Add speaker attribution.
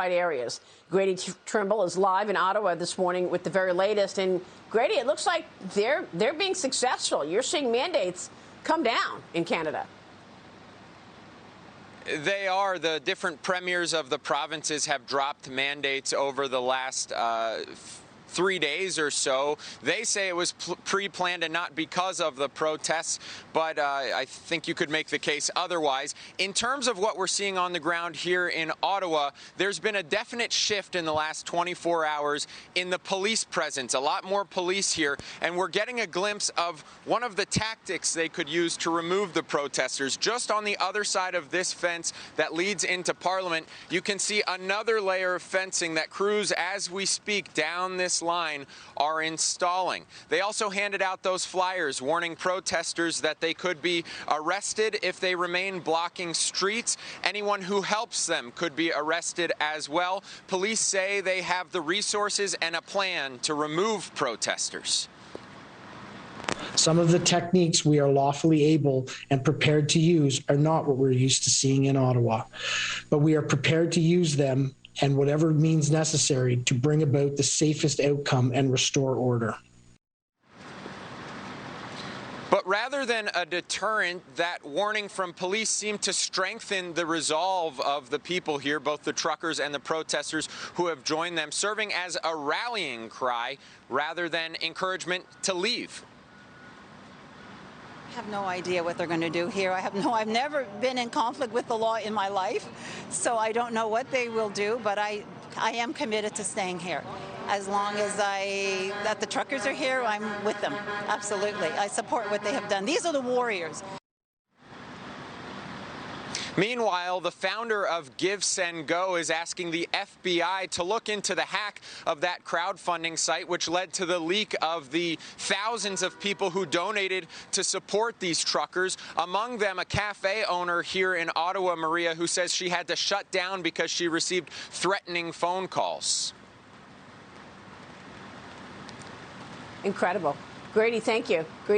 Speaker 1: areas. Grady Trimble is live in Ottawa this morning with the very latest. And Grady, it looks like they're being successful. You're seeing mandates come down in Canada.
Speaker 2: They are. The different premiers of the provinces have dropped mandates over the last 3 days or so. They say it was pre-planned and not because of the protests, but I think you could make the case otherwise. In terms of what we're seeing on the ground here in Ottawa, there's been a definite shift in the last 24 hours in the police presence. A lot more police here, and we're getting a glimpse of one of the tactics they could use to remove the protesters. Just on the other side of this fence that leads into Parliament, you can see another layer of fencing that crews, as we speak, down this line are installing. They also handed out those flyers warning protesters that they could be arrested if they remain blocking streets. Anyone who helps them could be arrested as well. Police say they have the resources and a plan to remove protesters.
Speaker 3: Some of the techniques we are lawfully able and prepared to use are not what we're used to seeing in Ottawa, but we are prepared to use them and whatever means necessary to bring about the safest outcome and restore order.
Speaker 2: But rather than a deterrent, that warning from police seemed to strengthen the resolve of the people here, both the truckers and the protesters who have joined them, serving as a rallying cry rather than encouragement to leave.
Speaker 4: I have no idea what they're going to do here. I've never been in conflict with the law in my life, so I don't know what they will do, but I am committed to staying here. As long as that the truckers are here, I'm with them. Absolutely. I support what they have done. These are the warriors.
Speaker 2: Meanwhile, the founder of Give, Send, Go is asking the FBI to look into the hack of that crowdfunding site, which led to the leak of the thousands of people who donated to support these truckers. Among them, a cafe owner here in Ottawa, Maria, who says she had to shut down because she received threatening phone calls.
Speaker 1: Incredible. Grady, thank you. Grady